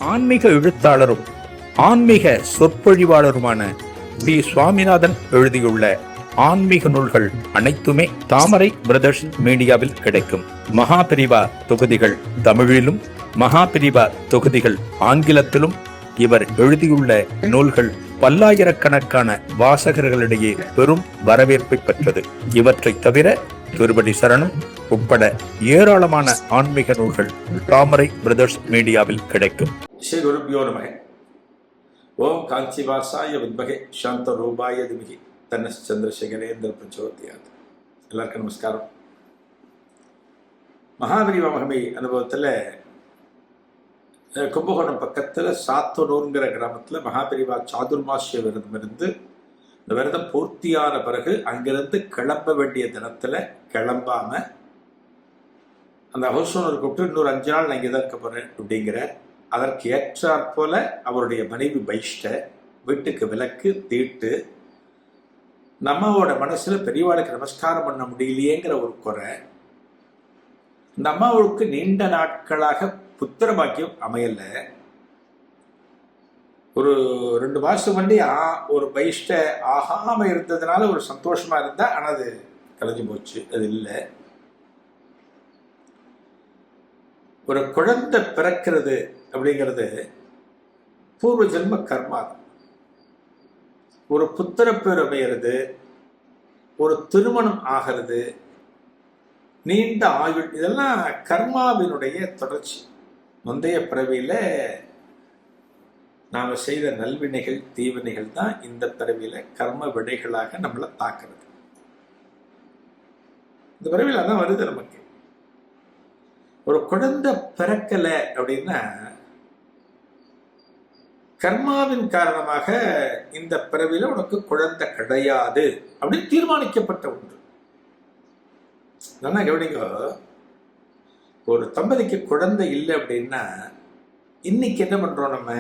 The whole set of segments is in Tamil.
ஆன்மீக எழுத்தாளரும் ஆன்மீக சொற்பொழிவாளருமான டி சுவாமிநாதன் எழுதியுள்ள ஆன்மீக நூல்கள் அனைத்துமே தாமரை பிரதர்ஸ் மீடியாவில் கிடைக்கும். மகாபிரிவா தொகுதிகள் தமிழிலும், மகாபிரிவா தொகுதிகள் ஆங்கிலத்திலும் இவர் எழுதியுள்ள நூல்கள் பல்லாயிரக்கணக்கான வாசகர்களிடையே பெரும் வரவேற்பை பெற்றது. இவற்றை தவிர திருப்பதி சரணம் உட்பட ஏராளமான ஆன்மீக நூல்கள் தாமரை பிரதர்ஸ் மீடியாவில் கிடைக்கும். ஸ்ரீ குருபியோ நமக. ஓம் காஞ்சிவாசாய வித்மகே சாந்த ரூபாய திமிகி தன்ன சந்திரசேகரேந்திர பிரச்சோதயாத். எல்லாருக்கும் நமஸ்காரம். மகாபிரிவா மகிமை அனுபவத்தில் கும்பகோணம் பக்கத்தில் சாத்தனூருங்கிற கிராமத்தில் மகாபிரிவா சாதுர்மாசிய விரதம் இருந்து இந்த விரதம் பூர்த்தியான பிறகு அங்கிருந்து கிளம்ப வேண்டிய தினத்தில் கிளம்பாம அந்த ஹவுஸ் ஓனர் கூப்பிட்டு இன்னொரு 5 நாள் நான் இங்கே தான் இருக்க போகிறேன் அப்படிங்கிற. அதற்கு ஏற்றாற் போல அவருடைய மனைவி பைஷ்ட வீட்டுக்கு விளக்கு தீட்டு, நம்மளோட மனசுல பெரியவாளுக்கு நமஸ்காரம் பண்ண முடியலையேங்கிற ஒரு குறை. இந்த அம்மாவுக்கு நீண்ட நாட்களாக புத்திர பாக்கியம் அமையல. ஒரு 2 மாசம் வண்டி ஒரு பைஷ்ட ஆகாம இருந்ததுனால ஒரு சந்தோஷமா இருந்தா, ஆனா அது கலைஞ்சு போச்சு. அது இல்லை. ஒரு குழந்தை பிறக்கிறது அப்படிங்கிறது பூர்வ ஜென்ம கர்மா. ஒரு புத்திர பேர் அமைகிறது, ஒரு திருமணம் ஆகிறது, நீண்ட ஆயுள், இதெல்லாம் கர்மாவினுடைய தொடர்ச்சி. முந்தைய பிறவியில நாம செய்த நல்வினைகள் தீவினைகள் தான் இந்த பிறவியில கர்ம விடைகளாக நம்மளை தாக்குறது. இந்த பிறவியில தான் வருது நமக்கு. ஒரு குழந்தை பிறக்கல அப்படின்னா கர்மாவின் காரணமாக இந்த பிறவில உனக்கு குழந்தை கிடையாது அப்படின்னு தீர்மானிக்கப்பட்ட ஒன்று. நல்லா கவனிங்க. ஒரு தம்பதிக்கு குழந்தை இல்லை அப்படின்னா இன்னைக்கு என்ன பண்றோம்? நம்ம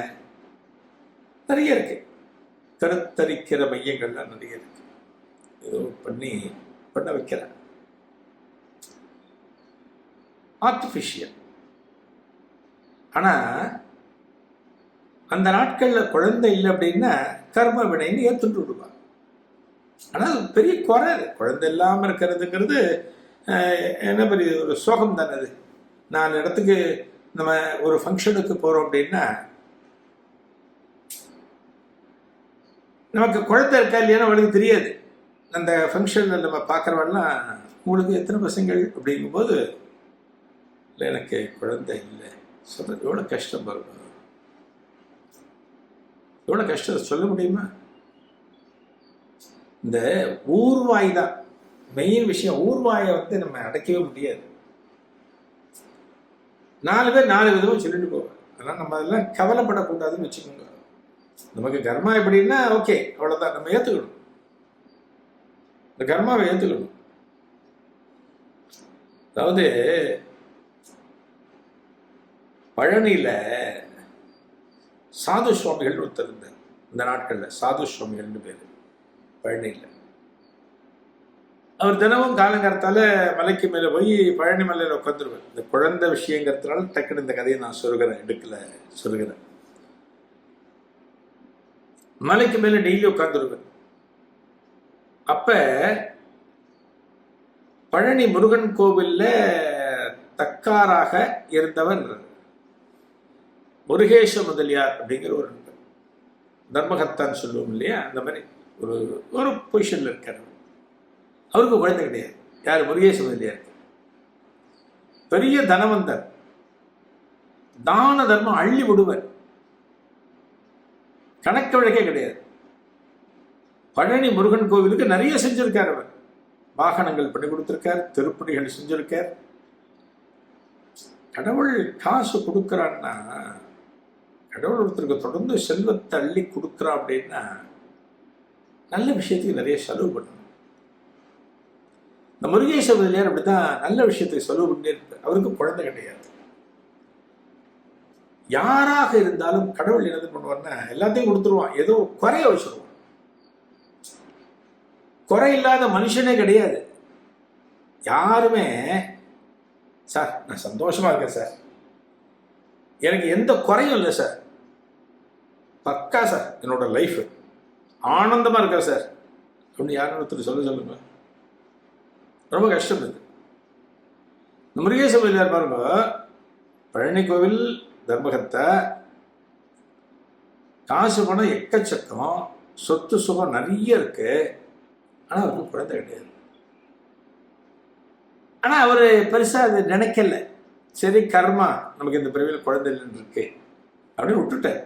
நிறைய இருக்கு, கருத்தரிக்கிற மையங்கள்லாம் நிறைய இருக்கு. ஏதோ பண்ண வைக்கிறேன், ஆர்டிஃபிஷியல். ஆனா அந்த நாட்கள்ல குழந்தை இல்லை அப்படின்னா கர்ம வினைன்னு ஏற்றுட்டு விடுவாங்க. ஆனால் பெரிய குறை. குழந்தை இல்லாமல் இருக்கிறதுங்கிறது என்ன பெரிய ஒரு சோகம் தானே. அது 4 இடத்துக்கு நம்ம ஒரு ஃபங்க்ஷனுக்கு போறோம் அப்படின்னா நமக்கு குழந்தை இருக்கா இல்லையான்னு அவளுக்கு தெரியாது. அந்த ஃபங்க்ஷனில் நம்ம பார்க்குறவெல்லாம் உங்களுக்கு எத்தனை பசங்கள் அப்படிங்கும்போது, இல்லை எனக்கு குழந்தை இல்லை சொல்றது எவ்வளோ கஷ்டம் பாருங்க. எவ்வளோ கஷ்டம் சொல்ல முடியுமா? இந்த ஊர்வாய் தான் மெயின் விஷயம். ஊர்வாயை நம்ம அடைக்கவே முடியாது. 4 பேர் 4 விதமாக சொல்லிட்டு போவாங்க. அதனால் நம்ம அதெல்லாம் கவலைப்படக்கூடாதுன்னு வச்சுக்கோங்க. நமக்கு கர்மா எப்படின்னா ஓகே, அவ்வளோதான். நம்ம ஏற்றுக்கணும், இந்த கர்மாவை ஏற்றுக்கணும். அதாவது பழனியில் சாது சுவாமிகள் ஒருத்தர் இருந்தார். இந்த நாட்களில் சாது சுவாமிகள்னு பேர் பழனியில். அவர் தினமும் காலங்காலத்தால மலைக்கு மேலே போய் பழனி மலையில் உட்காந்துருவார். இந்த குழந்தை விஷயங்கிறதுனால டக்குன்னு இந்த கதையை நான் சொல்கிறேன். மலைக்கு மேலே டெய்லி உட்காந்துருவார். அப்ப பழனி முருகன் கோவில்ல தக்காராக இருந்தவர் முருகேஷ முதலியார் அப்படிங்கிற ஒரு தர்மகர்த்தான்னு சொல்லுவோம் இல்லையா, அந்த மாதிரி ஒரு பொசிஷன்ல இருக்கார். அவருக்கு குழந்தை கிடையாது. யார்? முருகேஷ முதலியார். பெரிய தனவந்தர், தான தர்மம் அள்ளி விடுவர், கணக்க வழக்கே கிடையாது. பழனி முருகன் கோவிலுக்கு நிறைய செஞ்சிருக்கார். அவர் வாகனங்கள் பண்ணி கொடுத்திருக்கார், திருப்பணிகள் செஞ்சிருக்கார். கடவுள் காசு கொடுக்குறான்னா, கடவுள் ஒருத்தருக்கு தொடர்ந்து செல்வத்தை அள்ளி கொடுக்குறா அப்படின்னா நல்ல விஷயத்துக்கு நிறைய செலவு பண்ணணும். இந்த முருகேச முதலியார் அப்படிதான் நல்ல விஷயத்துக்கு செலவு பண்ணி இருப்பார். அவருக்கு குழந்தை கிடையாது. யாராக இருந்தாலும் கடவுள் என்ன பண்ணுவார்னா எல்லாத்தையும் கொடுத்துருவான், ஏதோ குறைய வச்சிருவான். குறை இல்லாத மனுஷனே கிடையாது. யாருமே சார் நான் சந்தோஷமா இருக்கேன் சார், எனக்கு எந்த குறையும் இல்லை சார், பக்கா சார், என்னோட லைஃப் ஆனந்தமாக இருக்கா சார் அப்படின்னு யாரும் ஒருத்தர் சொல்லுங்க. ரொம்ப கஷ்டம் இது. இந்த முருகேச முதலியார் பாருங்க, பழனி கோவில் தர்மகத்தை, காசு பணம் எக்கச்சக்கம், சொத்து சுகம் நிறைய இருக்கு, ஆனால் அவருக்கு குழந்தை கிடையாது. ஆனால் அவர் பெருசாக அது நினைக்கல. சரி, கர்மா, நமக்கு இந்த பிறவியில் குழந்தை இல்லைன்னு இருக்கு அப்படின்னு விட்டுட்டார்.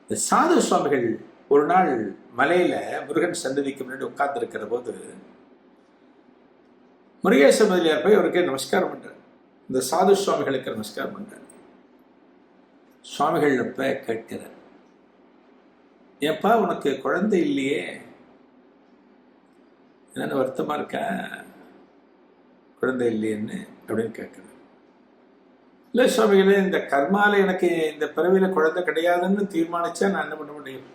இந்த சாது சுவாமிகள் ஒரு நாள் மலையில முருகன் சன்னதிக்கு முன்னாடி உட்கார்ந்து இருக்கிற போது முருகேச முதலியார் போய் அவருக்கு நமஸ்காரம் பண்றார். இந்த சாது சுவாமிகளுக்கு நமஸ்காரம் பண்றார். சுவாமிகள் அப்ப கேட்கிறார், ஏப்பா உனக்கு குழந்தை இல்லையே, என்னென்ன வருத்தமா இருக்க, குழந்தை இல்லையேன்னு அப்படின்னு கேட்குறேன். இல்லை சுவாமிகளே, இந்த கர்மால எனக்கு இந்த பிறவியில் குழந்தை கிடையாதுன்னு தீர்மானிச்சா நான் என்ன பண்ண முடியும்,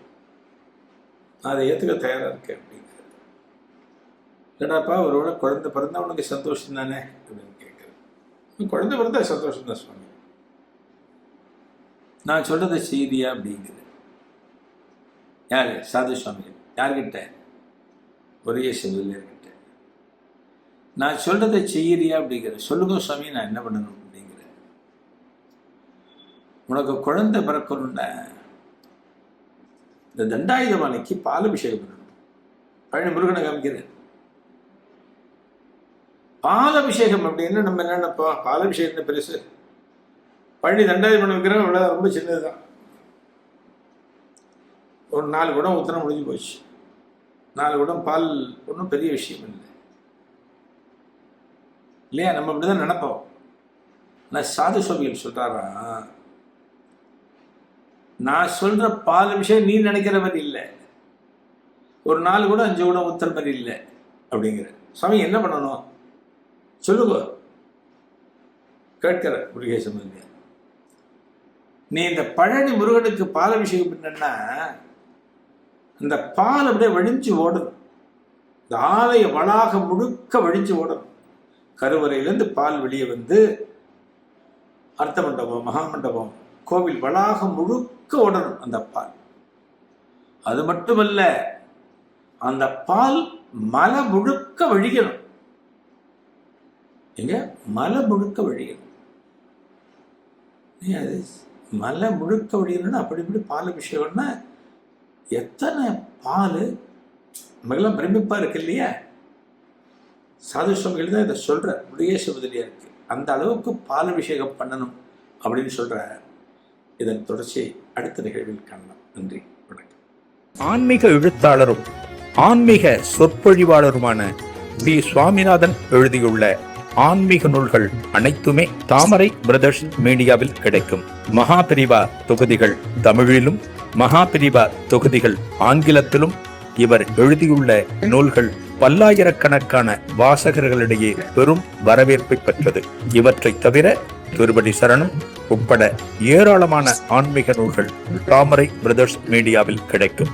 நான் அதை ஏற்றுக்க தயாராக இருக்கேன் அப்படிங்கிறது. இல்லடாப்பா, ஒருவேளை குழந்தை பிறந்தா உனக்கு சந்தோஷம் தானே அப்படின்னு கேட்குறேன். குழந்தை பிறந்தா சந்தோஷம் தான் சுவாமி, நான் சொல்றதை செய்தியா அப்படிங்கிறது. யாரு? சாது சுவாமிகள். யார்கிட்ட? முருகேச முதலியார்கிட்ட. நான் சொல்றதை செய்யறியா அப்படிங்கிற. சொல்லுங்க சுவாமி, நான் என்ன பண்ணணும் அப்படிங்கிற. உனக்கு குழந்தை பிறக்கணும்னா இந்த தண்டாயுதபாணிக்கு பாலபிஷேகம் பண்ணணும். பழனி முருகனை காமிக்கிறேன். பாலபிஷேகம் அப்படின்னு நம்ம என்ன நினைப்போம், பாலபிஷேகம் பெருசு, பழனி தண்டாயுதபாணி விற்கிறோம், இவ்வளோ ரொம்ப சின்னதுதான். ஒரு 4 குடம் ஊற்றினா முடிஞ்சு போச்சு. 4 குடம் பால் ஒன்றும் பெரிய விஷயம் இல்லை இல்லையா? நம்ம அப்படிதான் நினைப்போம். ஆனால் சாது சுவாமிகள் சொல்றாரா, நான் சொல்ற பால் விஷயம் நீ நினைக்கிற மாதிரி இல்லை, ஒரு 4 குடம் 5 குடம் ஊத்துற மாதிரி இல்லை அப்படிங்கிற. சுவாமி என்ன பண்ணணும் சொல்லுங்க கேட்கிற முருகேச முதலியார். நீ இந்த பழனி முருகனுக்கு பாலபிஷேகம் பண்ணா அந்த பால் அப்படியே வழிஞ்சு ஓடணும். இந்த ஆலய வளாகம் முழுக்க வழிஞ்சு ஓடணும். கருவறையிலேருந்து பால் வெளியே வந்து அர்த்த மண்டபம், மகாமண்டபம், கோவில் வளாகம் முழுக்க ஓடணும் அந்த பால். அது மட்டுமல்ல, அந்த பால் மலை முழுக்க வழியணும். எங்க? மலை முழுக்க வழியணும். அது மலை முழுக்க வழியணும்னா அப்படி இப்படி பால் அபிஷேகம்னா எத்தனை பால், நமக்கெல்லாம் பிரமிப்பா இருக்கு இல்லையா? சாது சுவாமிகள் தான் இதை சொல்ற. முருகேச முதலியாருக்கு அந்த அளவுக்கு பால் அபிஷேகம் பண்ணணும் அப்படின்னு சொல்ற. இதன் தொடர்ச்சியை அடுத்த நிகழ்வில் காணலாம். நன்றி, வணக்கம். ஆன்மீக எழுத்தாளரும் ஆன்மீக சொற்பொழிவாளருமான பி. சுவாமிநாதன் எழுதியுள்ள ஆன்மீக நூல்கள் அனைத்துமே தாமரை பிரதர்ஸ் மீடியாவில் கிடைக்கும். மகாபிரிவா தொகுதிகள் தமிழிலும், மகாபிரிவா தொகுதிகள் ஆங்கிலத்திலும் இவர் எழுதியுள்ள நூல்கள் பல்லாயிரக்கணக்கான வாசகர்களிடையே பெரும் வரவேற்பை பெற்றது. இவற்றை தவிர திருப்படி சரணம் உட்பட ஏராளமான ஆன்மீக நூல்கள் தாமரை பிரதர்ஸ் மீடியாவில் கிடைக்கும்.